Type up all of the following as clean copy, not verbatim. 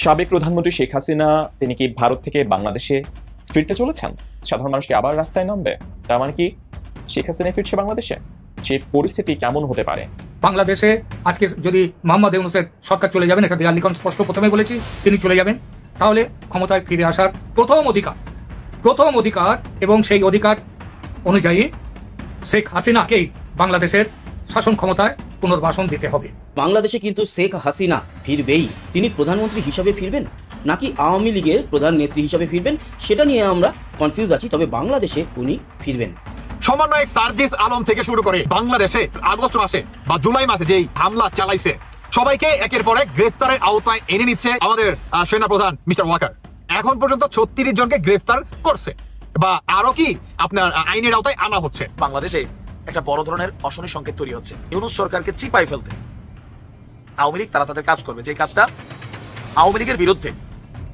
সাবেক প্রধানমন্ত্রী শেখ হাসিনা তিনি কি ভারত থেকে বাংলাদেশে ফিরতে চলেছেন? সাধারণ মানুষ কি আবার রাস্তায় নামবে? তার মানে কি শেখ হাসিনা ফিরছে বাংলাদেশে? সেই পরিস্থিতি কেমন হতে পারে? বাংলাদেশে আজকে যদি মোহাম্মদ ইউনূসের সরকার চলে যাবেন, এটা দেয়াল লিখন স্পষ্ট প্রথমে বলেছি, তিনি চলে যাবেন, তাহলে ক্ষমতায় ফিরে আসার প্রথম অধিকার এবং সেই অধিকার অনুযায়ী শেখ হাসিনাকেই বাংলাদেশের শাসন ক্ষমতায় পুনর্বাসন দিতে হবে। বাংলাদেশে কিন্তু শেখ হাসিনা ফিরবেই। তিনি প্রধানমন্ত্রী হিসাবে ফিরবেন নাকি আওয়ামী লীগের প্রধান নেত্রী হিসাবে ফিরবেন, সেটা নিয়ে আমরা কনফিউজ আছি। তবে বাংলাদেশে উনি ফিরবেন। সমন্বয়ক সার্জিস আলম থেকে শুরু করে বাংলাদেশে আগস্ট মাসে বা জুলাই মাসে যেই হামলা চালাইছে, সবাইকে একের পর এক গ্রেফতারের আওতায় এনে নিচ্ছে আমাদের সেনাপ্রধান মিস্টার ওয়াকার। এখন পর্যন্ত 36 জনকে গ্রেফতার করছে বা আরো কি আপনার আইনের আওতায় আনা হচ্ছে। বাংলাদেশে একটা বড় ধরনের অশনি সংকেত তৈরি হচ্ছে। ইউনূস সরকারকে চিপাই ফেলতে আওয়ামী লীগ তারা তাদের কাজ করবে, যে কাজটা আওয়ামী লীগের বিরুদ্ধে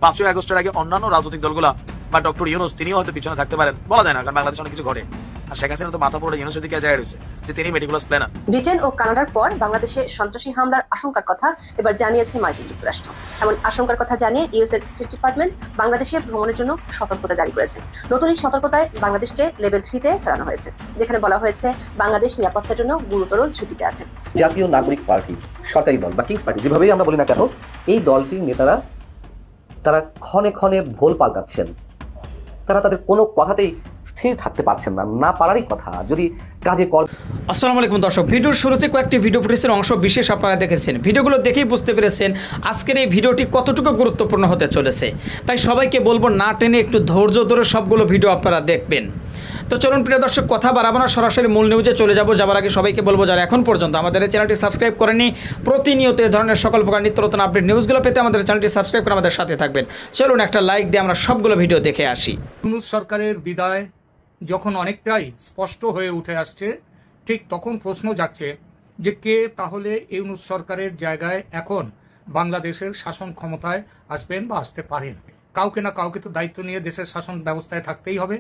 5ই আগস্টের আগে অন্যান্য রাজনৈতিক দলগুলা বা ডক্টর ইউনূস তিনিও হয়তো পিছনে থাকতে পারেন, বলা যায় না, কারণ বাংলাদেশে অনেক কিছু ঘটে। আর শেখ হাসিনা তো মাথা পুরো ইউনূসের দিকে যায় রয়েছে যে তিনি মেটিকুলাস প্ল্যানার। ব্রিটেন ও কানাডার পর বাংলাদেশে সন্ত্রাসী হামলার আশঙ্কার কথা এবার জানিয়েছে মার্কিন যুক্তরাষ্ট্র। এমন আশঙ্কার কথা জানিয়ে ইউএস এর স্টেট ডিপার্টমেন্ট বাংলাদেশে ভ্রমণের জন্য সতর্কতা জারি করেছে। নতুন এই সতর্কতায় বাংলাদেশকে লেভেল 3-তে ফেরানো হয়েছে, যেখানে বলা হয়েছে বাংলাদেশ নিরাপত্তার জন্য গুরুতর ঝুঁকিতে আছে। জাতীয় নাগরিক পার্টি, সরকারি দল বা কিংস পার্টি, যেভাবেই আমরা বলি না কেন, এই দলটির নেতারা তারা ক্ষণে ক্ষণে ভোল পাল্টাচ্ছেন। তারা তাদের কোনো কথাতেই স্থির থাকতে পারছেন না, না পারারই কথা যদি কাজে কল। আসসালামু আলাইকুম দর্শক, ভিডিওর শুরুতে কয়েকটি ভিডিও ফুটেজের অংশ বিশেষ আপনারা দেখেছেন। ভিডিওগুলো দেখেই বুঝতে পেরেছেন আজকের এই ভিডিওটি কতটুকু গুরুত্বপূর্ণ হতে চলেছে। তাই সবাইকে বলবো না টেনে একটু ধৈর্য ধরে সবগুলো ভিডিও আপনারা দেখবেন। তো চলুন প্রিয় দর্শক, কথা বাড়াবো না, সরাসরি মূল নিউজে চলে যাবার আগে সবাইকে বলবো যারা এখন পর্যন্ত আমাদের এই চ্যানেলটি সাবস্ক্রাইব করেনি, প্রতিনিয়ত এই ধরনের সকল প্রকার নিত্য নতুন আপডেট নিউজগুলো পেতে আমাদের চ্যানেলটি সাবস্ক্রাইব করে আমাদের সাথে থাকবেন। চলুন একটা লাইক দিয়ে আমরা সবগুলো ভিডিও দেখে আসি। ইউনূস সরকারের বিদায় যখন অনেকটাই স্পষ্ট হয়ে উঠে আসছে, ঠিক তখন প্রশ্ন যাচ্ছে যে কে তাহলে ইউনূস সরকারের জায়গায় এখন বাংলাদেশের শাসন ক্ষমতায় আসবেন বা আসতে পারেন। কাউকে না কাউকে তো দায়িত্ব নিয়ে দেশের শাসন ব্যবস্থায় থাকতেই হবে,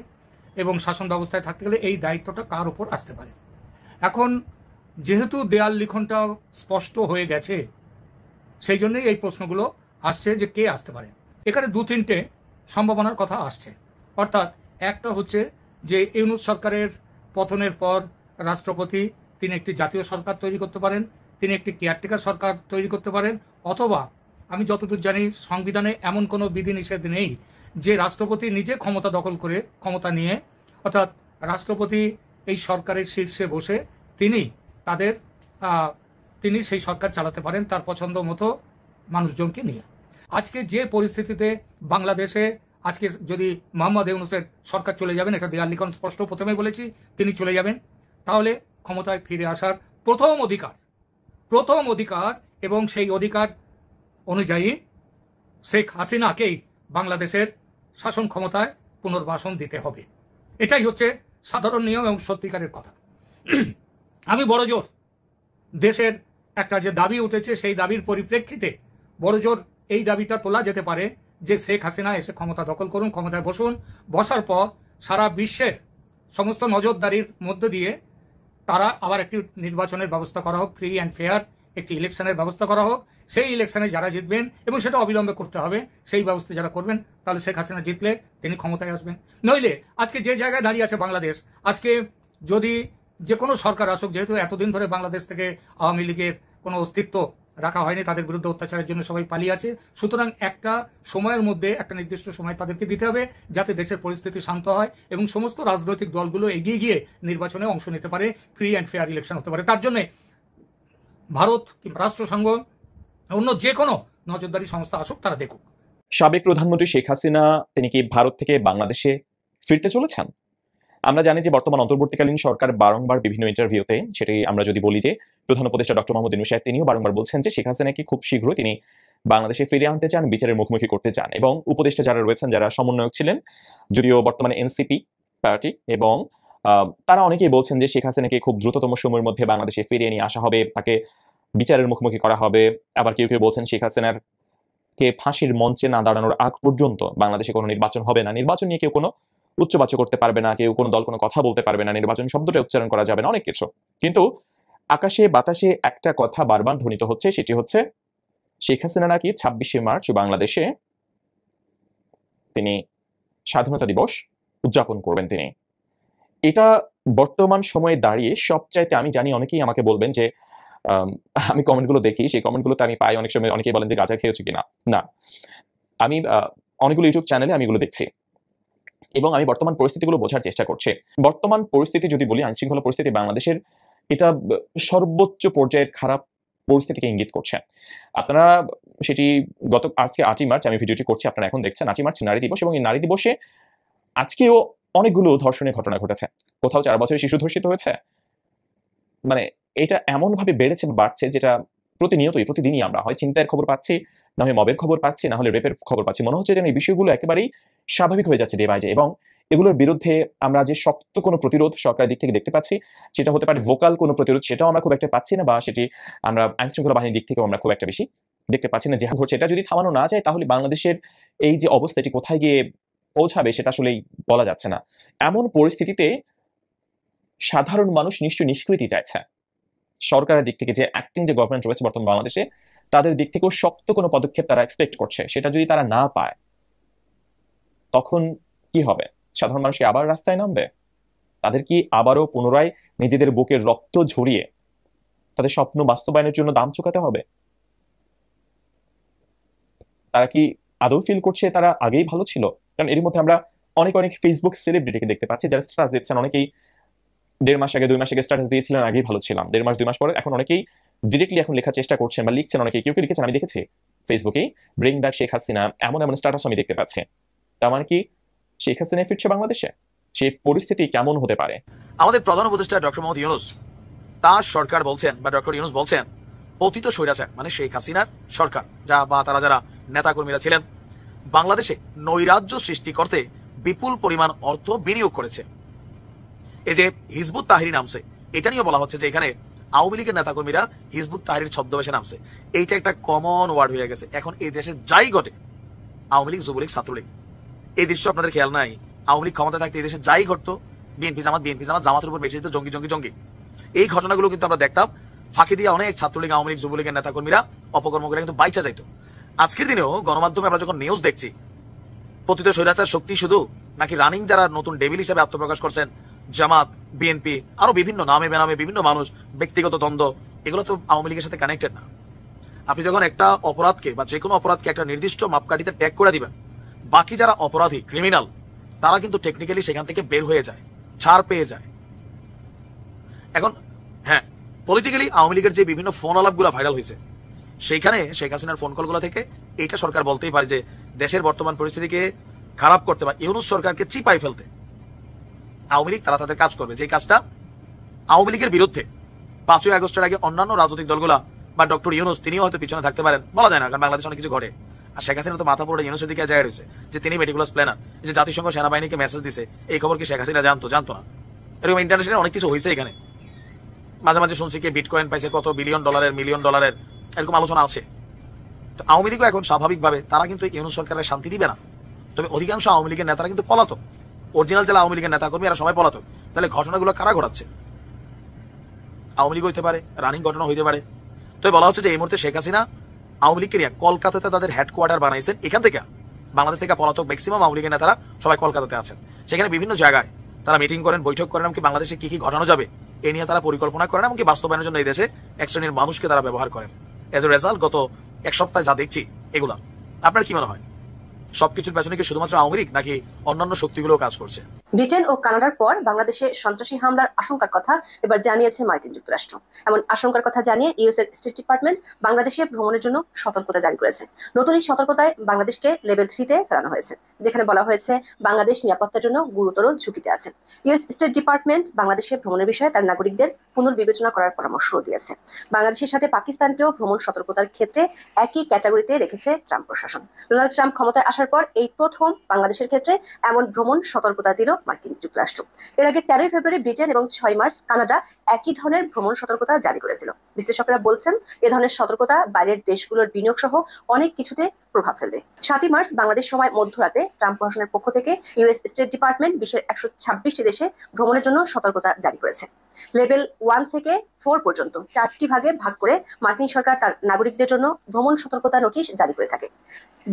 এবং শাসন ব্যবস্থায় থাকতে গেলে এই দায়িত্বটা কার উপর আসতে পারে। এখন যেহেতু দেয়াল লিখনটা স্পষ্ট হয়ে গেছে, সেই জন্যই এই প্রশ্নগুলো আসছে যে কে আসতে পারে। এখানে 2-3টে সম্ভাবনার কথা আসছে। অর্থাৎ একটা হচ্ছে যে ইউনূস সরকারের পতনের পর রাষ্ট্রপতি তিনি একটি জাতীয় সরকার তৈরি করতে পারেন, তিনি একটি কেয়ারটেকার সরকার তৈরি করতে পারেন, অথবা আমি যতদূর জানি সংবিধানে এমন কোনো বিধিনিষেধ নেই যে রাষ্ট্রপতি নিজে ক্ষমতা দখল করে ক্ষমতা নিয়ে, অর্থাৎ রাষ্ট্রপতি এই সরকারের শীর্ষে বসে তিনি সেই সরকার চালাতে পারেন তার পছন্দ মতো মানুষজনকে নিয়ে। আজকে যে পরিস্থিতিতে বাংলাদেশে আজকে যদি মোহাম্মদ ইউনূসের সরকার চলে যাবেন, এটা দেয়াল লিখন স্পষ্ট প্রথমে বলেছি, তিনি চলে যাবেন, তাহলে ক্ষমতায় ফিরে আসার প্রথম অধিকার এবং সেই অধিকার অনুযায়ী শেখ হাসিনাকেই বাংলাদেশের শাসন ক্ষমতায় পুনর্বাসন দিতে হবে। এটাই হচ্ছে সাধারণ নিয়ম এবং সত্যিকারের কথা। আমি বড়জোর দেশের একটা যে দাবি উঠেছে, সেই দাবির পরিপ্রেক্ষিতে বড়জোর এই দাবিটা তোলা যেতে পারে যে শেখ হাসিনা এসে ক্ষমতা দখল করুন, ক্ষমতায় বসুন, বসার পর সারা বিশ্বের সমস্ত নজরদারির মধ্য দিয়ে তারা আবার একটি নির্বাচনের ব্যবস্থা করা হোক, ফ্রি অ্যান্ড ফেয়ার একটি ইলেকশনের ব্যবস্থা করা হোক। সেই ইলেকশনে যারা জিতবেন, এবং সেটা অবিলম্বে করতে হবে, সেই ব্যবস্থা যারা করবেন, তাহলে শেখ হাসিনা জিতলে তিনি ক্ষমতায় আসবেন। নইলে আজকে যে জায়গায় দাঁড়িয়ে আছে বাংলাদেশ, আজকে যদি যে কোনো সরকার আসুক, যেহেতু এতদিন ধরে বাংলাদেশ থেকে আওয়ামী লীগের কোনো অস্তিত্ব রাখা হয়নি, তাদের বিরুদ্ধে অত্যাচারের জন্য সবাই পালিয়ে আছে, সুতরাং একটা সময়ের মধ্যে একটা নির্দিষ্ট সময় তাদেরকে দিতে হবে যাতে দেশের পরিস্থিতি শান্ত হয় এবং সমস্ত রাজনৈতিক দলগুলো এগিয়ে গিয়ে নির্বাচনে অংশ নিতে পারে, ফ্রি অ্যান্ড ফেয়ার ইলেকশন হতে পারে। তার জন্য ভারত কিংবা রাষ্ট্রসংঘ অন্য যে কোনো নজরদারি সংস্থা আসুক, তারা দেখুক। সাবেক প্রধানমন্ত্রী শেখ হাসিনা তিনি কি ভারত থেকে বাংলাদেশে ফিরতে চলেছেন? আমরা জানি যে বর্তমান অন্তর্বর্তীকালীন সরকার বারংবার বিভিন্ন ইন্টারভিউতে, সেটি আমরা যদি বলি যে প্রধান উপদেষ্টা ডক্টর মোহাম্মদ ইউনূস সাহেব তিনিও বারংবার বলছেন যে শেখ হাসিনাকে খুব শীঘ্রই তিনি বাংলাদেশে ফিরিয়ে আনতে চান, বিচারের মুখোমুখি করতে চান। এবং উপদেষ্টা যারা রয়েছেন, যারা সমন্বয়ক ছিলেন, যদিও বর্তমানে এনসিপি পার্টি, এবং তারা অনেকেই বলছেন যে শেখ হাসিনাকে খুব দ্রুততম সময়ের মধ্যে বাংলাদেশে ফিরিয়ে নিয়ে আসা হবে, তাকে বিচারের মুখোমুখি করা হবে। আবার কেউ কেউ বলছেন শেখ হাসিনার কে ফাঁসির মঞ্চে না দাঁড়ানোর আগ পর্যন্ত বাংলাদেশে কোনো নির্বাচন হবে না, নির্বাচন নিয়ে কেউ কোনো উচ্চবাচ্য করতে পারবে না, কেউ কোনো দল কোনো কথা বলতে পারবে না, নির্বাচন শব্দটা উচ্চারণ করা যাবে না, অনেক কিছু। কিন্তু আকাশে বাতাসে একটা কথা বারবার ধ্বনিত হচ্ছে, সেটি হচ্ছে শেখ হাসিনা নাকি 26শে মার্চ বাংলাদেশে তিনি স্বাধীনতা দিবস উদযাপন করবেন। তিনি এটা বর্তমান সময়ে দাঁড়িয়ে সবচাইতে, আমি জানি অনেকেই আমাকে বলবেন যে আমি কমেন্টগুলো দেখি, সেই কমেন্টগুলোতে আমি পাই অনেক সময় অনেকেই বলেন যে গাঁজা খেয়েছো কিনা। না, আমি অনেকগুলো ইউটিউব চ্যানেলে আমি এগুলো দেখছি এবং আমি বর্তমান পরিস্থিতিগুলো বোঝার চেষ্টা করছি। বর্তমান পরিস্থিতি যদি বলি, আইন শৃঙ্খলা পরিস্থিতি বাংলাদেশের এটা সর্বোচ্চ পর্যায়ের খারাপ পরিস্থিতিকে ইঙ্গিত করছে। আপনারা সেটি আজকে 8ই মার্চ আমি ভিডিওটি করছি, আপনারা এখন দেখছেন 8ই মার্চ নারী দিবস, এবং এই নারী দিবসে আজকেও অনেকগুলো ধর্ষণের ঘটনা ঘটেছে। কোথাও 4 বছরের শিশু ধর্ষিত হয়েছে। মানে এটা এমন ভাবে বেড়েছে, বাড়ছে, যেটা প্রতিদিনই আমরা হয় চিন্তার খবর পাচ্ছি, না হয় মবের খবর পাচ্ছি, না হলে রেপের খবর পাচ্ছি। মনে হচ্ছে যেন এই বিষয়গুলো একেবারেই স্বাভাবিক হয়ে যাচ্ছে ডে বাই ডে, এবং এগুলোর বিরুদ্ধে আমরা যে শক্ত কোনো প্রতিরোধ সরকারের দিক থেকে দেখতে পাচ্ছি, সেটা হতে পারে ভোকাল কোনো প্রতিরোধ, সেটাও আমরা খুব একটা পাচ্ছি না, বা সেটি আমরা আইন শৃঙ্খলা বাহিনীর দিক থেকেও আমরা খুব একটা বেশি দেখতে পাচ্ছি না। যে ঘটছে, এটা যদি থামানো না যায় তাহলে বাংলাদেশের এই যে অবস্থা, এটি কোথায় গিয়ে পৌঁছাবে সেটা আসলেই বলা যাচ্ছে না। এমন পরিস্থিতিতে সাধারণ মানুষ নিশ্চয়ই নিষ্কৃতি চাইছে। সরকারের দিক থেকে যে অ্যাক্টিং যে গভর্নমেন্ট রয়েছে বর্তমান বাংলাদেশে, তাদের দিক থেকেও শক্ত কোনো পদক্ষেপ তারা এক্সপেক্ট করছে। সেটা যদি তারা না পায় তখন কি হবে? সাধারণ মানুষ কি আবার রাস্তায় নামবে? তাদের কি আবারও পুনরায় নিজেদের বুকের রক্ত ঝরিয়ে তাদের স্বপ্ন বাস্তবায়নের জন্য দাম চুকাতে হবে? তারা কি আদৌ ফিল করছে তারা আগেই ভালো ছিল? কারণ এর মধ্যে আমরা অনেক ফেসবুক সেলিব্রিটিকে দেখতে পাচ্ছি যারা স্ট্যাটাস দিচ্ছেন। অনেকেই 1.5 মাস আগে 2 মাস আগে স্ট্যাটাস দিয়েছিলেন আগেই ভালো ছিলাম, 1.5 মাস 2 মাস পরে এখন অনেকেই ডিরেক্টলি এখন লেখার চেষ্টা করছেন বা লিখছেন। অনেকেই কেউ লিখেছেন, আমি দেখেছি ফেসবুকে, ব্রিং ব্যাক শেখ হাসিনা, এমন স্ট্যাটাস আমি দেখতে পাচ্ছি। তার মানে কি শেখ হাসিনা ফিরছে বাংলাদেশে? সেই পরিস্থিতি কেমন হতে পারে? আমাদের প্রধান উপদেষ্টা ডক্টর মোহাম্মদ ইউনূস, তার সরকার বলছেন, বা ডক্টর ইউনূস বলছেন, পতিত স্বৈরাচার মানে শেখ হাসিনার সরকার বা তারা যারা নেতাকর্মীরা ছিলেন, বাংলাদেশে নৈরাজ্য সৃষ্টি করতে বিপুল পরিমাণ অর্থ বিনিয়োগ করেছে। এই যে হিজবুত তাহরির নামছে, এটা নিয়ে বলা হচ্ছে যে এখানে আওয়ামী লীগের নেতাকর্মীরা হিজবুত তাহরির ছদ্মবেশে নামছে। এইটা একটা কমন ওয়ার্ড হয়ে গেছে এখন এই দেশে যাই ঘটে, আওয়ামী লীগ, যুবলীগ, ছাত্রলীগ, এই দৃশ্য আপনাদের খেয়াল নাই? আওয়ামী লীগ ক্ষমতা থাকতে এই দেশে যাই ঘটতো, বিএনপি জামাত জামাতের উপর বেশি দিত জঙ্গি। এই ঘটনাগুলো কিন্তু আমরা দেখতাম। ফাঁকি দিয়ে অনেক ছাত্রলীগ, আওয়ামী লীগ, যুবলীগের নেতাকর্মীরা অপকর্ম করে কিন্তু বাইচা যাইতো। আজকের দিনেও গণমাধ্যমে আমরা যখন নিউজ দেখছি, পতিত স্বৈরাচার শক্তি শুধু নাকি রানিং যারা নতুন ডেভিল হিসেবে আত্মপ্রকাশ করছেন, জামাত, বিএনপি, আরো বিভিন্ন নামে বেনামে বিভিন্ন মানুষ, ব্যক্তিগত দ্বন্দ্ব, এগুলো তো আওয়ামী লীগের সাথে কানেক্টেড না। আপনি যখন একটা অপরাধকে বা যে কোনো অপরাধকে একটা নির্দিষ্ট মাপকাঠিতে ট্যাগ করে দিবেন, বাকি যারা অপরাধী, ক্রিমিনাল, তারা কিন্তু টেকনিক্যালি সেখান থেকে বের হয়ে যায়, ছাড় পেয়ে যায়। এখন হ্যাঁ, পলিটিক্যালি আওয়ামী লীগের যে বিভিন্ন ফোন আলাপগুলো ভাইরাল হয়েছে, সেইখানে শেখ হাসিনার ফোন কলগুলো থেকে এইটা সরকার বলতেই পারে যে দেশের বর্তমান পরিস্থিতিকে খারাপ করতে বা ইউনূস সরকারকে চিপাই ফেলতে আওয়ামী লীগ তারা তাদের কাজ করবে। যে কাজটা আওয়ামী লীগের বিরুদ্ধে 5ই আগস্টের আগে অন্যান্য রাজনৈতিক দলগুলা বা ডক্টর ইউনূস তিনিও হয়তো পিছনে থাকতে পারেন, বলা যায় না, কারণ বাংলাদেশে অনেক কিছু ঘটে। আর শেখ হাসিনা তো মাথা পুরো ইউনূসের দিকে যায় রয়েছে যে তিনি মেটিকুলাস প্ল্যানার। যে জাতিসংঘ সেনাবাহিনীকে মেসেজ দিছে, এই খবর কি শেখ হাসিনা জানতো না? এরকম ইন্টারন্যাশনাল অনেক কিছু হয়েছে। এখানে মাঝে মাঝে শুনছি কি বিটকয়েন পাইছে কত বিলিয়ন ডলারের, মিলিয়ন ডলারের, এরকম আলোচনা আছে। তো আওয়ামী লীগও এখন স্বাভাবিকভাবে তারা কিন্তু ইউনূস সরকারের শান্তি দিবে না। তবে অধিকাংশ আওয়ামী লীগের নেতারা কিন্তু পলাতক, অরিজিনাল যারা আওয়ামী লীগের নেতাকর্মী এরা সবাই পলাতক। তাহলে ঘটনাগুলো কারা ঘটাচ্ছে? আওয়ামী লীগ হইতে পারে, রানিং ঘটনা হইতে পারে। তো বলা হচ্ছে যে এই মুহূর্তে শেখ হাসিনা আওয়ামী লীগকে নিয়ে কলকাতাতে তাদের হেডকোয়ার্টার বানাইছেন। এখান থেকে বাংলাদেশ থেকে পলাতক ম্যাক্সিমাম আওয়ামী লীগের নেতারা সবাই কলকাতাতে আছেন। সেখানে বিভিন্ন জায়গায় তারা মিটিং করেন, বৈঠক করেন, এমনকি বাংলাদেশে কি কি ঘটানো যাবে এ নিয়ে তারা পরিকল্পনা করেন, এমনকি বাস্তবায়নের জন্য এই দেশে এক শ্রেণীর মানুষকে তারা ব্যবহার করেন। এজ এ রেজাল্ট গত 1 সপ্তাহে যা দেখছি এগুলা, আপনার কি মনে হয় সবকিছুর পেছনে কি শুধুমাত্র আওয়ামী লীগ নাকি অন্যান্য শক্তিগুলো কাজ করছে? ব্রিটেন ও কানাডার পর বাংলাদেশে সন্ত্রাসী হামলার আশঙ্কার কথা এবার জানিয়েছে মার্কিন যুক্তরাষ্ট্র। এমন আশঙ্কার কথা জানিয়ে ইউএস এর স্টেট ডিপার্টমেন্ট বাংলাদেশে ভ্রমণের জন্য সতর্কতা জারি করেছে। নতুন এই সতর্কতায় বাংলাদেশকে লেভেল 3-তে ফেরানো হয়েছে, যেখানে বলা হয়েছে বাংলাদেশ নিরাপত্তার জন্য গুরুতর ঝুঁকিতে আছে। ইউএস স্টেট ডিপার্টমেন্ট বাংলাদেশে ভ্রমণের বিষয়ে তার নাগরিকদের পুনর্বিবেচনা করার পরামর্শ দিয়েছে। বাংলাদেশের সাথে পাকিস্তানকেও ভ্রমণ সতর্কতার ক্ষেত্রে একই ক্যাটাগরিতে রেখেছে ট্রাম্প প্রশাসন। ডোনাল্ড ট্রাম্প ক্ষমতায় আসার পর এই প্রথম বাংলাদেশের ক্ষেত্রে এমন ভ্রমণ সতর্কতা দিল মার্কিন যুক্তরাষ্ট্র। এর আগে 13 ফেব্রুয়ারি ব্রিটেন এবং 6 মার্চ কানাডা একই ধরনের ভ্রমণ সতর্কতা জারি করেছিল। বিশ্লেষকরা বলছেন এ ধরনের সতর্কতা বাইরের দেশগুলোর বিনিয়োগ সহ অনেক কিছুতে প্রভাব ফেলবে। 7 মার্চ বাংলাদেশ সময় মধ্যরাতে ট্রাম্প প্রশাসনের পক্ষ থেকে ইউএস স্টেট ডিপার্টমেন্ট বিশ্বের 126টি দেশে ভ্রমণের জন্য সতর্কতা জারি করেছে। লেভেল 1 থেকে 4 পর্যন্ত 4টি ভাগে ভাগ করে মার্কিন সরকার তার নাগরিকদের জন্য ভ্রমণ সতর্কতা নোটিশ জারি করে থাকে।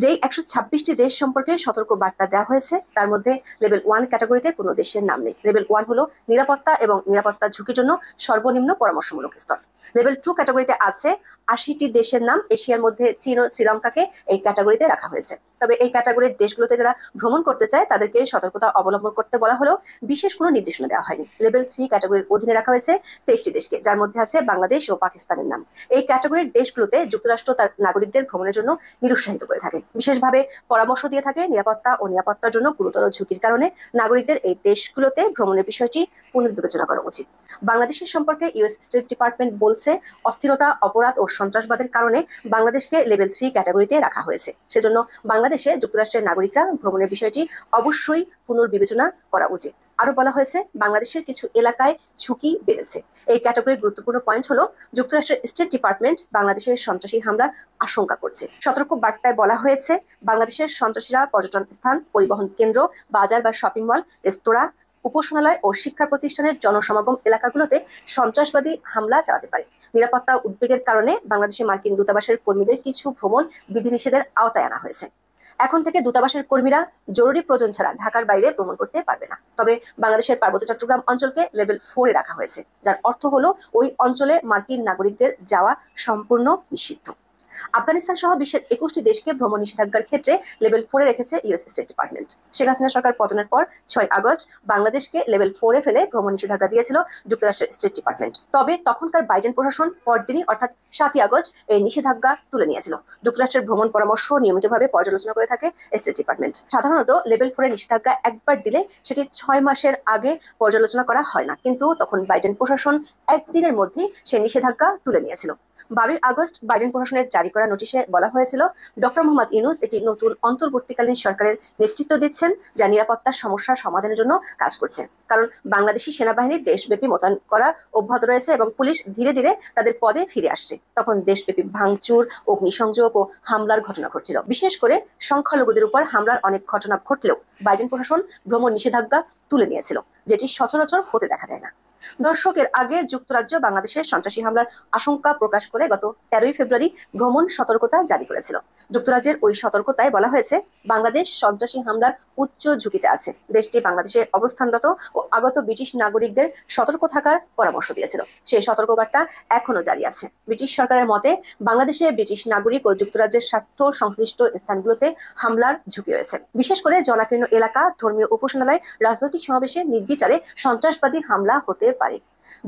যেই 126টি দেশ সম্পর্কে সতর্ক বার্তা দেওয়া হয়েছে তার মধ্যে লেভেল 1 ক্যাটাগরিতে কোনো দেশের নাম নেই। লেভেল 1 হলো নিরাপত্তা এবং নিরাপত্তা ঝুঁকির জন্য সর্বনিম্ন পরামর্শমূলক স্তর। লেভেল 2 ক্যাটাগরিতে আছে 80টি দেশের নাম। এশিয়ার মধ্যে চীন ও শ্রীলঙ্কাকে এই ক্যাটাগরিতে রাখা হয়েছে। তবে এই ক্যাটাগরির দেশগুলোতে যারা ভ্রমণ করতে চায় তাদেরকে সতর্কতা অবলম্বন করতে বলা হলেও বিশেষ কোনো নির্দেশনা দেওয়া হয়নি। লেভেল 3 ক্যাটাগরির অধীনে রাখা হয়েছে 23টি দেশকে, যার মধ্যে আছে বাংলাদেশ ও পাকিস্তানের নাম। এই ক্যাটাগরির দেশগুলোতে যুক্তরাষ্ট্র তার নাগরিকদের ভ্রমণের জন্য নিরুৎসাহিত করে থাকে, বিশেষভাবে পরামর্শ দিয়ে থাকে নিরাপত্তা ও নিরাপত্তার জন্য গুরুতর ঝুঁকির কারণে নাগরিকদের এই দেশগুলোতে ভ্রমণের বিষয়টি পুনর্বিবেচনা করা উচিত। বাংলাদেশের সম্পর্কে ইউএস স্টেট ডিপার্টমেন্ট বলছে, অস্থিরতা, অপরাধ ও সন্ত্রাসবাদের কারণে বাংলাদেশকে লেভেল 3 ক্যাটাগরিতে রাখা হয়েছে। সেজন্য বাংলাদেশে যুক্তরাষ্ট্রের নাগরিকরা ভ্রমণের বিষয়টি অবশ্যই পুনর্বিবেচনা করা উচিত। আরো বলা হয়েছে, বাংলাদেশের কিছু এলাকায় ঝুঁকি বেড়েছে। এই ক্যাটাগরির গুরুত্বপূর্ণ পয়েন্ট হলো, যুক্তরাষ্ট্রের স্টেট ডিপার্টমেন্ট বাংলাদেশের সন্ত্রাসী হামলার আশঙ্কা করছে। সতর্ক বার্তায় বলা হয়েছে, বাংলাদেশের সন্ত্রাসীরা পর্যটন স্থান, পরিবহন কেন্দ্র, বাজার বা শপিং মল, রেস্তোরাঁ, উপাসনালয় ও শিক্ষা প্রতিষ্ঠানের জনসমাগম এলাকাগুলোতে সন্ত্রাসবাদী হামলা চালাতে পারে। নিরাপত্তা উদ্বেগের কারণে বাংলাদেশে মার্কিন দূতাবাসের কর্মীদের কিছু ভ্রমণ বিধিনিষেধের আওতায় আনা হয়েছে। এখন থেকে দূতাবাসের কর্মীরা জরুরি প্রয়োজন ছাড়া ঢাকার বাইরে ভ্রমণ করতে পারবে না। তবে বাংলাদেশের পার্বত্য চট্টগ্রাম অঞ্চলকে লেভেল 4 এ রাখা হয়েছে, যার অর্থ হলো ওই অঞ্চলে মার্কিন নাগরিকদের যাওয়া সম্পূর্ণ নিষিদ্ধ। আফগানিস্তান সহ বিশ্বের 21টি দেশকে ভ্রমণ নিষেধাজ্ঞার ক্ষেত্রে লেভেল 4 এ রেখেছে US State Department. Sheikh Hasina সরকার পতনের পর 6 আগস্ট বাংলাদেশকে লেভেল 4 এ ফেলে ভ্রমণ নিষেধাজ্ঞা দিয়েছিল যুক্তরাষ্ট্রের স্টেট ডিপার্টমেন্ট। তবে তখনকার বাইডেন প্রশাসন পরদিনই অর্থাৎ 7 আগস্ট এই নিষেধাজ্ঞা তুলে নিয়েছিল। যুক্তরাষ্ট্রের ভ্রমণ পরামর্শ নিয়মিতভাবে পর্যালোচনা করে থাকে স্টেট ডিপার্টমেন্ট। সাধারণত লেভেল 4 এর নিষেধাজ্ঞা একবার দিলে সেটি 6 মাসের আগে পর্যালোচনা করা হয় না, কিন্তু তখন বাইডেন প্রশাসন একদিনের মধ্যেই সেই নিষেধাজ্ঞা তুলে নিয়েছিল। 12 আগস্ট বাইডেন প্রশাসনের জারি করা নোটিশে বলা হয়েছিল, ডক্টর মোহাম্মদ ইউনূস একটি নতুন অন্তর্বর্তীকালীন সরকারের নেতৃত্ব দিচ্ছেন, যা নিরাপত্তার সমস্যার সমাধানের জন্য কাজ করছে। কারণ বাংলাদেশি সেনাবাহিনী দেশব্যাপী মোতায়েন করা অব্যাহত রয়েছে এবং পুলিশ ধীরে ধীরে তাদের পদে ফিরে আসছে। তখন দেশব্যাপী ভাঙচুর, অগ্নিসংযোগ ও হামলার ঘটনা ঘটছিল। বিশেষ করে সংখ্যালঘুদের উপর হামলার অনেক ঘটনা ঘটলেও বাইডেন প্রশাসন ভ্রমণ নিষেধাজ্ঞা তুলে নিয়েছিল, যেটি সচরাচর হতে দেখা যায় না। দর্শকের আগে যুক্তরাজ্য বাংলাদেশের সন্ত্রাসী হামলার আশঙ্কা প্রকাশ করে গত 13 ফেব্রুয়ারি ভ্রমণ সতর্কতা জারি করেছিল। যুক্তরাজ্যের ওই সতর্কতায় বলা হয়েছে, বাংলাদেশ সন্ত্রাসী হামলার উচ্চ ঝুঁকিতে আছে। দেশটি বাংলাদেশে অবস্থানরত ও আগত ব্রিটিশ নাগরিকদের সতর্ক থাকার পরামর্শ দিয়েছিল। সেই সতর্কবার্তা এখনো জারি আছে। ব্রিটিশ সরকারের মতে, বাংলাদেশে ব্রিটিশ নাগরিক ও যুক্তরাজ্যের স্বার্থ সংশ্লিষ্ট স্থানগুলোতে হামলার ঝুঁকি রয়েছে। বিশেষ করে জনাকীর্ণ এলাকা, ধর্মীয় উপাসনালয়, রাজনৈতিক সমাবেশে নির্বিচারে সন্ত্রাসবাদী হামলা হতে পারে।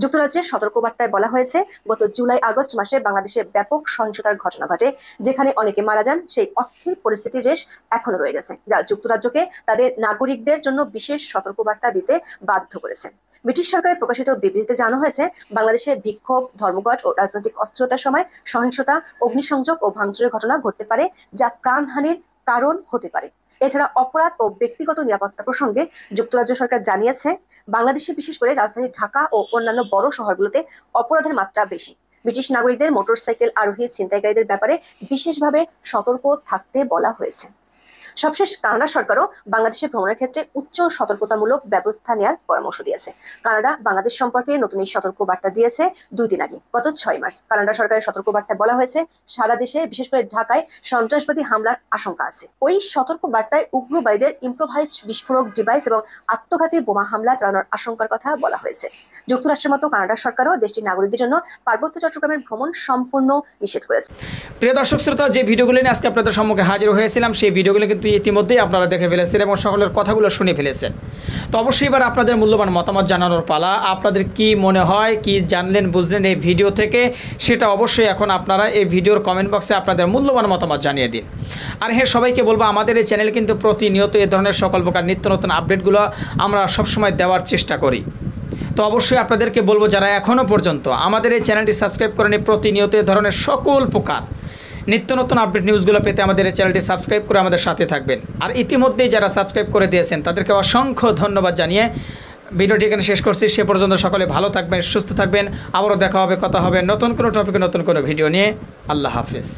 যুক্তরাজ্যের সতর্কবার্তায় বলা হয়েছে, গত জুলাই আগস্ট মাসে বাংলাদেশে ব্যাপক সহিংসতার ঘটনা ঘটে, যেখানে অনেকে মারা যান। সেই অস্থির পরিস্থিতির রেশ এখনো রয়ে গেছে, যা যুক্তরাজ্যকে তাদের নাগরিকদের জন্য বিশেষ সতর্কবার্তা দিতে বাধ্য করেছে। ব্রিটিশ সরকারের প্রকাশিত বিবৃতিতে জানানো হয়েছে, বাংলাদেশে বিক্ষোভ, ধর্মঘট ও রাজনৈতিক অস্থিরতার সময় সহিংসতা, অগ্নিসংযোগ ও ভাঙচুরের ঘটনা ঘটতে পারে, যা প্রাণহানির কারণ হতে পারে। এছাড়া অপরাধ ও ব্যক্তিগত নিরাপত্তা প্রসঙ্গে যুক্তরাজ্য সরকার জানিয়েছে, বাংলাদেশে বিশেষ করে রাজধানী ঢাকা ও অন্যান্য বড় শহরগুলোতে অপরাধের মাত্রা বেশি। ব্রিটিশ নাগরিকদের মোটরসাইকেল আরোহী ছিনতাইকারীদের ব্যাপারে বিশেষভাবে সতর্ক থাকতে বলা হয়েছে। সবশেষ কানাডা সরকারও বাংলাদেশে ভ্রমণের ক্ষেত্রে উচ্চ সতর্কতামূলক ব্যবস্থা নেওয়ার পরামর্শ দিয়েছে। কানাডা বাংলাদেশ সম্পর্কে নতুন এই সতর্ক বার্তা দিয়েছে 2 দিন আগে, গত 6 মার্চ। কানাডা সরকারের সতর্ক বার্তায় বলা হয়েছে, সারা দেশে বিশেষ করে ঢাকায় সন্ত্রাসবাদী হামলার আশঙ্কা আছে। ওই সতর্ক বার্তায় উগ্রবাদীদের ইম্প্রোভাইজড বিস্ফোরক ডিভাইস এবং আত্মঘাতী বোমা হামলা চালানোর আশঙ্কার কথা বলা হয়েছে। যুক্তরাষ্ট্রের মতো কানাডা সরকারও দেশটির নাগরিকদের জন্য পার্বত্য চট্টগ্রামের ভ্রমণ সম্পূর্ণ নিষেধ করেছে। প্রিয় দর্শক শ্রোতা, যে ভিডিওগুলো নিয়ে আজকে আপনাদের সম্মুখে হাজির হয়েছিলাম, সেই ভিডিওগুলো কিন্তু ইতিমধ্যেই আপনারা দেখে ফেলেছেন এবং সকলের কথাগুলো শুনে ফেলেছেন। তো অবশ্যই এবার আপনাদের মূল্যবান মতামত জানানোর পালা। আপনাদের কি মনে হয়, কি জানলেন বুঝলেন এই ভিডিও থেকে, সেটা অবশ্যই এখন আপনারা এই ভিডিওর কমেন্ট বক্সে আপনাদের মূল্যবান মতামত জানিয়ে দিন। আর হ্যাঁ, সবাইকে বলবো, আমাদের এই চ্যানেল কিন্তু প্রতিনিয়ত এই ধরনের সকল প্রকার নিত্য নতুন আপডেটগুলো আমরা সবসময় দেওয়ার চেষ্টা করি। তো অবশ্যই আপনাদেরকে বলবো, যারা এখনও পর্যন্ত আমাদের এই চ্যানেলটি সাবস্ক্রাইব করেনি, প্রতিনিয়ত এই ধরনের সকল প্রকার নিত্য নতুন আপডেট নিউজগুলো পেতে আমাদের এই চ্যানেলটি সাবস্ক্রাইব করে আমাদের সাথে থাকবেন। আর ইতিমধ্যেই যারা সাবস্ক্রাইব করে দিয়েছেন তাদেরকে অসংখ্য ধন্যবাদ জানিয়ে ভিডিওটি এখানে শেষ করছি। সে পর্যন্ত সকলে ভালো থাকবেন, সুস্থ থাকবেন। আবারও দেখা হবে, কথা হবে নতুন কোনো টপিকে, নতুন কোনো ভিডিও নিয়ে। আল্লাহ হাফেজ।